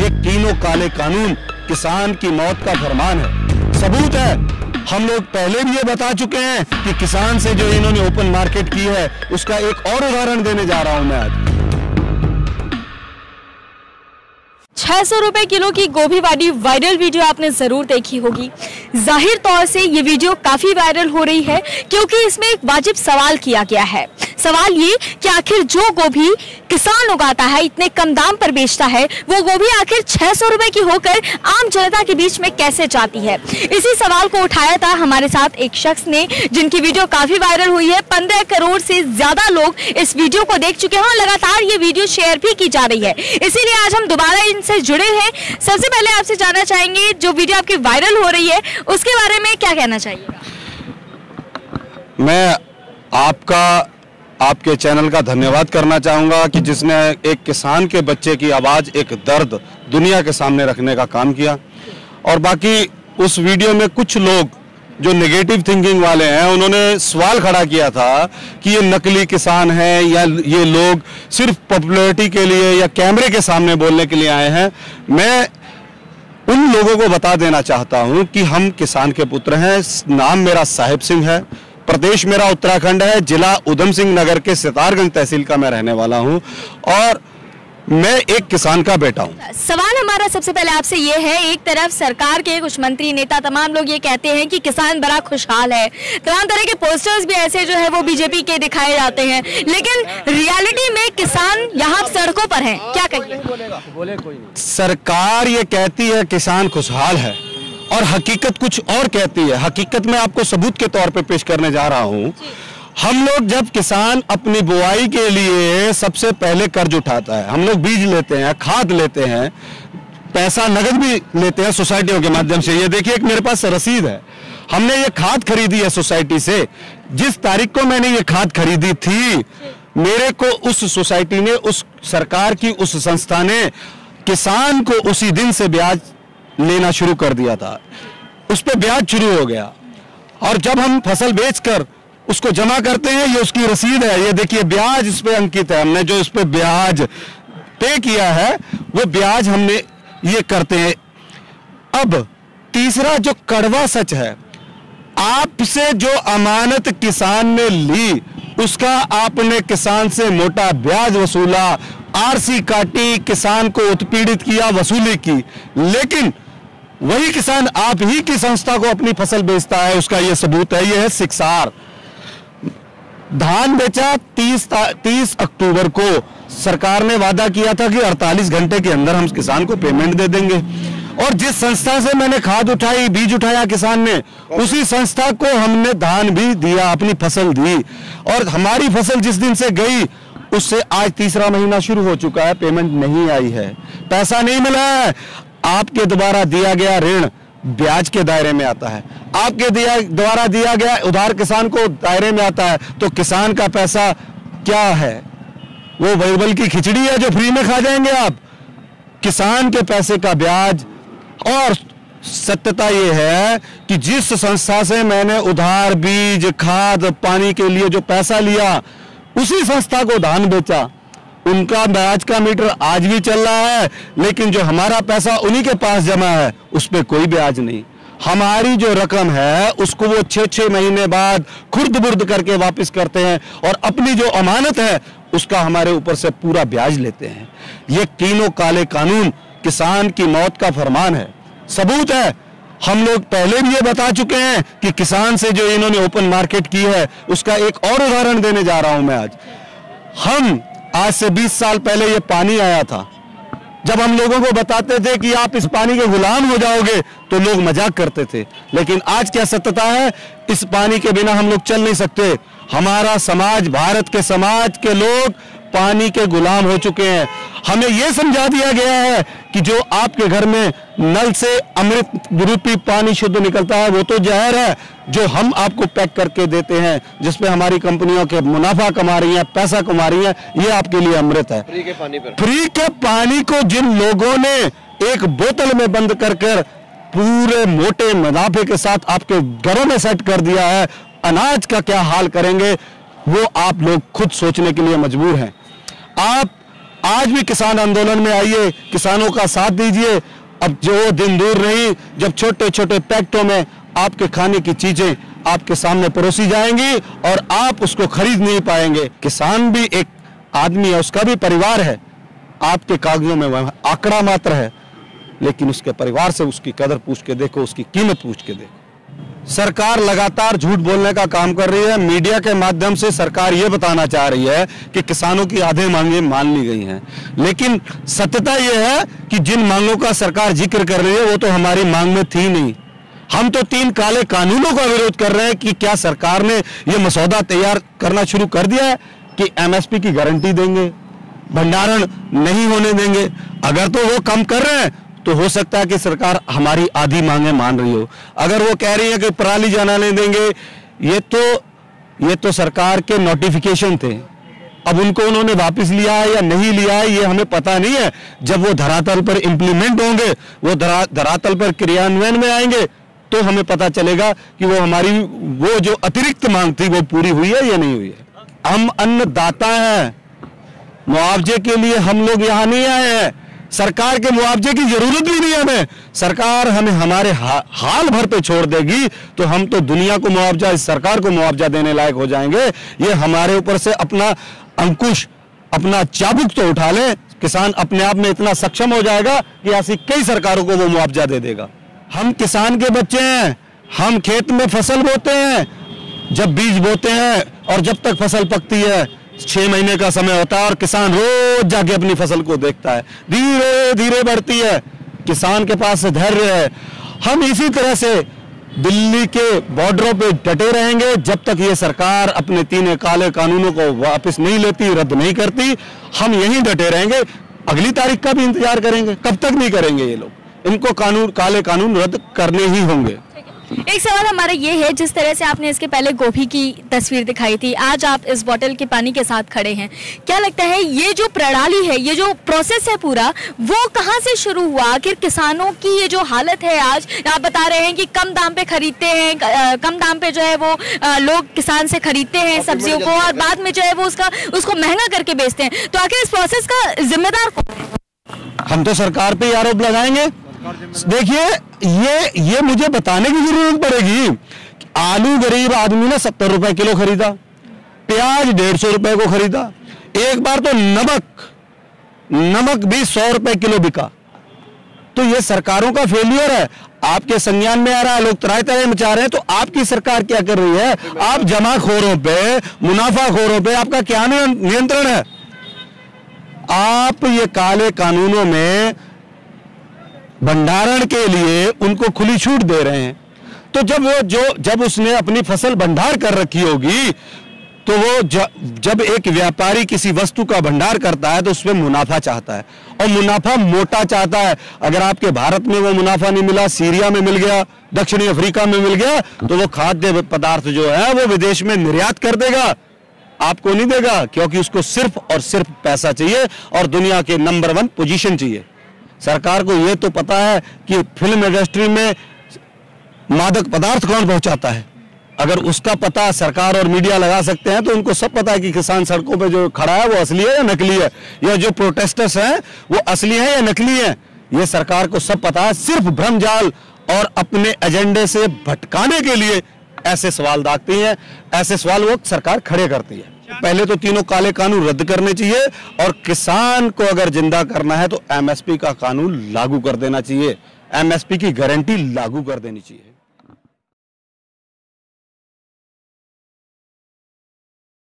ये तीनों काले कानून किसान की मौत का फरमान है। सबूत है, हम लोग पहले भी ये बता चुके हैं कि किसान से जो इन्होंने ओपन मार्केट की है उसका एक और उदाहरण देने जा रहा हूं मैं आज। 600 रुपए किलो की गोभी वाली वायरल वीडियो आपने जरूर देखी होगी। जाहिर तौर से ये वीडियो काफी वायरल हो रही है क्योंकि इसमें एक वाजिब सवाल किया गया है। सवाल ये कि आखिर जो गोभी किसान उगाता है, इतने कम दाम पर बेचता है, वो गोभी आखिर 600 रुपए की होकर आम जनता के बीच में कैसे जाती है। इसी सवाल को उठाया था हमारे साथ एक शख्स ने, जिनकी वीडियो काफी वायरल हुई है। 15 करोड़ से ज्यादा लोग इस वीडियो को देख चुके हैं और लगातार ये वीडियो शेयर भी की जा रही है। इसीलिए आज हम दोबारा इनसे जुड़े हैं। सबसे पहले आपसे जानना चाहेंगे, जो वीडियो आपकी वायरल हो रही है उसके बारे में क्या कहना चाहिएगा? मैं आपके चैनल का धन्यवाद करना चाहूँगा कि जिसने एक किसान के बच्चे की आवाज़, एक दर्द दुनिया के सामने रखने का काम किया। और बाकी उस वीडियो में कुछ लोग जो नेगेटिव थिंकिंग वाले हैं, उन्होंने सवाल खड़ा किया था कि ये नकली किसान है या ये लोग सिर्फ पॉपुलैरिटी के लिए या कैमरे के सामने बोलने के लिए आए हैं। मैं उन लोगों को बता देना चाहता हूँ कि हम किसान के पुत्र हैं। नाम मेरा साहिब सिंह है, प्रदेश मेरा उत्तराखंड है, जिला उधम सिंह नगर के सितारगंज तहसील का मैं रहने वाला हूं और मैं एक किसान का बेटा हूं। सवाल हमारा सबसे पहले आपसे ये है, एक तरफ सरकार के कुछ मंत्री, नेता, तमाम लोग ये कहते हैं कि किसान बड़ा खुशहाल है, तमाम तरह के पोस्टर्स भी ऐसे जो है वो बीजेपी के दिखाए जाते हैं, लेकिन रियलिटी में किसान यहाँ सड़कों पर है। क्या कहिए? सरकार ये कहती है किसान खुशहाल है और हकीकत कुछ और कहती है। हकीकत में आपको सबूत के तौर पे पेश करने जा रहा हूं। हम लोग जब किसान अपनी बुआई के लिए सबसे पहले कर्ज उठाता है, हम लोग बीज लेते हैं, खाद लेते हैं, पैसा नगद भी लेते हैं सोसाइटियों के माध्यम से। ये देखिए, एक मेरे पास रसीद है, हमने ये खाद खरीदी है सोसाइटी से। जिस तारीख को मैंने ये खाद खरीदी थी, मेरे को उस सोसाइटी ने, उस सरकार की उस संस्था ने किसान को उसी दिन से ब्याज लेना शुरू कर दिया था। उस पे ब्याज शुरू हो गया और जब हम फसल बेचकर उसको जमा करते हैं, ये उसकी रसीद है, ये देखिए ब्याज इस पे अंकित है। हमने जो इस पे ब्याज पे किया है वो ब्याज हमने ये करते हैं। अब तीसरा जो कड़वा सच है, आपसे जो अमानत किसान ने ली उसका आपने किसान से मोटा ब्याज वसूला, आरसी काटी, किसान को उत्पीड़ित किया, वसूली की, लेकिन वही किसान आप ही की संस्था को अपनी फसल बेचता है। उसका यह सबूत है, यह है सिक्सार। धान बेचा 30 अक्टूबर को, सरकार ने वादा किया था कि 48 घंटे के अंदर हम किसान को पेमेंट दे देंगे। और जिस संस्था से मैंने खाद उठाई, बीज उठाया किसान ने, उसी संस्था को हमने धान भी दिया, अपनी फसल दी। और हमारी फसल जिस दिन से गई उससे आज तीसरा महीना शुरू हो चुका है, पेमेंट नहीं आई है, पैसा नहीं मिला है। आपके द्वारा दिया गया ऋण ब्याज के दायरे में आता है, आपके द्वारा दिया गया उधार किसान को दायरे में आता है। तो किसान का पैसा क्या है? वो बैरबल की खिचड़ी है जो फ्री में खा जाएंगे आप? किसान के पैसे का ब्याज। और सत्यता ये है कि जिस संस्था से मैंने उधार बीज, खाद, पानी के लिए जो पैसा लिया, उसी संस्था को धान बेचा, उनका ब्याज का मीटर आज भी चल रहा है, लेकिन जो हमारा पैसा उन्हीं के पास जमा है उस पर कोई ब्याज नहीं। हमारी जो रकम है उसको वो 6-6 महीने बाद खुर्द बुर्द करके वापस करते हैं और अपनी जो अमानत है उसका हमारे ऊपर से पूरा ब्याज लेते हैं। ये तीनों काले कानून किसान की मौत का फरमान है। सबूत है, हम लोग पहले भी ये बता चुके हैं कि किसान से जो इन्होंने ओपन मार्केट की है उसका एक और उदाहरण देने जा रहा हूं मैं आज। आज से 20 साल पहले ये पानी आया था, जब हम लोगों को बताते थे कि आप इस पानी के गुलाम हो जाओगे तो लोग मजाक करते थे, लेकिन आज क्या सत्यता है, इस पानी के बिना हम लोग चल नहीं सकते। हमारा समाज, भारत के समाज के लोग पानी के गुलाम हो चुके हैं। हमें यह समझा दिया गया है कि जो आपके घर में नल से अमृत रूपी पानी शुद्ध निकलता है वो तो जहर है, जो हम आपको पैक करके देते हैं, जिसपे हमारी कंपनियों के मुनाफा कमा रही हैं, पैसा कमा रही हैं, ये आपके लिए अमृत है। फ्री के पानी को जिन लोगों ने एक बोतल में बंद कर पूरे मोटे मुनाफे के साथ आपके घरों में सेट कर दिया है, अनाज का क्या हाल करेंगे वो आप लोग खुद सोचने के लिए मजबूर हैं। आप आज भी किसान आंदोलन में आइए, किसानों का साथ दीजिए। अब जो दिन दूर नहीं जब छोटे छोटे पैकेटों में आपके खाने की चीजें आपके सामने परोसी जाएंगी और आप उसको खरीद नहीं पाएंगे। किसान भी एक आदमी है, उसका भी परिवार है। आपके कागजों में वह आंकड़ा मात्र है, लेकिन उसके परिवार से उसकी कदर पूछ के देखो, उसकी कीमत पूछ के देखो। सरकार लगातार झूठ बोलने का काम कर रही है। मीडिया के माध्यम से सरकार ये बताना चाह रही है कि किसानों की आधे मांगें मान ली गई हैं, लेकिन सत्यता यह है कि जिन मांगों का सरकार जिक्र कर रही है वो तो हमारी मांग में थी नहीं। हम तो 3 काले कानूनों का विरोध कर रहे हैं कि क्या सरकार ने ये मसौदा तैयार करना शुरू कर दिया है कि एमएसपी की गारंटी देंगे, भंडारण नहीं होने देंगे। अगर तो वो कम कर रहे हैं तो हो सकता है कि सरकार हमारी आधी मांगे मान रही हो। अगर वो कह रही है कि पराली जलाने देंगे, ये तो सरकार के नोटिफिकेशन थे। अब उनको उन्होंने वापस लिया है या नहीं लिया है ये हमें पता नहीं है। जब वो धरातल पर इंप्लीमेंट होंगे, वो धरातल पर क्रियान्वयन में आएंगे तो हमें पता चलेगा कि वो हमारी वो जो अतिरिक्त मांग थी वो पूरी हुई है या नहीं हुई है। हम अन्नदाता हैं, मुआवजे के लिए हम लोग यहाँ नहीं आए हैं। सरकार के मुआवजे की जरूरत भी नहीं है हमें। सरकार हमें हमारे हाल भर पे छोड़ देगी तो हम तो दुनिया को मुआवजा, इस सरकार को मुआवजा देने लायक हो जाएंगे। ये हमारे ऊपर से अपना अंकुश, अपना चाबुक तो उठा ले। किसान अपने आप में इतना सक्षम हो जाएगा कि ऐसी कई सरकारों को वो मुआवजा दे देगा। हम किसान के बच्चे हैं, हम खेत में फसल बोते हैं। जब बीज बोते हैं और जब तक फसल पकती है 6 महीने का समय होता है और किसान रोज जाके अपनी फसल को देखता है, धीरे धीरे बढ़ती है। किसान के पास धैर्य है। हम इसी तरह से दिल्ली के बॉर्डरों पे डटे रहेंगे जब तक ये सरकार अपने 3 काले कानूनों को वापस नहीं लेती, रद्द नहीं करती। हम यहीं डटे रहेंगे, अगली तारीख का भी इंतजार करेंगे। कब तक नहीं करेंगे ये लोग? इनको काले कानून रद्द करने ही होंगे। एक सवाल हमारा ये है, जिस तरह से आपने इसके पहले गोभी की तस्वीर दिखाई थी, आज आप इस बोतल के पानी के साथ खड़े हैं, क्या लगता है ये जो प्रणाली है, ये जो प्रोसेस है पूरा, वो कहाँ से शुरू हुआ? आखिर किसानों की ये जो हालत है आज, आप बता रहे हैं कि कम दाम पे खरीदते हैं, कम दाम पे जो है वो लोग किसान से खरीदते हैं सब्जियों को और बाद में जो है वो उसको महंगा करके बेचते हैं। तो आखिर इस प्रोसेस का जिम्मेदार कौन है? हम तो सरकार पे आरोप लगाएंगे। देखिए, ये मुझे बताने की जरूरत पड़ेगी। आलू गरीब आदमी ने 70 रुपए किलो खरीदा, प्याज 150 रुपए को खरीदा, एक बार तो नमक भी 100 रुपए किलो बिका। तो ये सरकारों का फेलियर है। आपके संज्ञान में आ रहा है, लोग त्राही तरह मचा रहे हैं, तो आपकी सरकार क्या कर रही है? आप जमाखोरों पे, मुनाफाखोरों पे आपका क्या नियंत्रण है? आप ये काले कानूनों में भंडारण के लिए उनको खुली छूट दे रहे हैं। तो जब उसने अपनी फसल भंडार कर रखी होगी तो वो जब एक व्यापारी किसी वस्तु का भंडार करता है तो उसमें मुनाफा चाहता है और मुनाफा मोटा चाहता है। अगर आपके भारत में वो मुनाफा नहीं मिला, सीरिया में मिल गया, दक्षिणी अफ्रीका में मिल गया, तो वो खाद्य पदार्थ जो है वो विदेश में निर्यात कर देगा, आपको नहीं देगा, क्योंकि उसको सिर्फ और सिर्फ पैसा चाहिए और दुनिया के नंबर 1 पोजीशन चाहिए। सरकार को यह तो पता है कि फिल्म इंडस्ट्री में मादक पदार्थ कौन पहुंचाता है। अगर उसका पता सरकार और मीडिया लगा सकते हैं तो उनको सब पता है कि किसान सड़कों पे जो खड़ा है वो असली है या नकली है, या जो प्रोटेस्टर्स हैं वो असली है या नकली है। ये सरकार को सब पता है। सिर्फ भ्रमजाल और अपने एजेंडे से भटकाने के लिए ऐसे सवाल दागती हैं, ऐसे सवाल वो सरकार खड़े करती है। पहले तो 3 काले कानून रद्द करने चाहिए और किसान को अगर जिंदा करना है तो एमएसपी का कानून लागू कर देना चाहिए, एमएसपी की गारंटी लागू कर देनी चाहिए।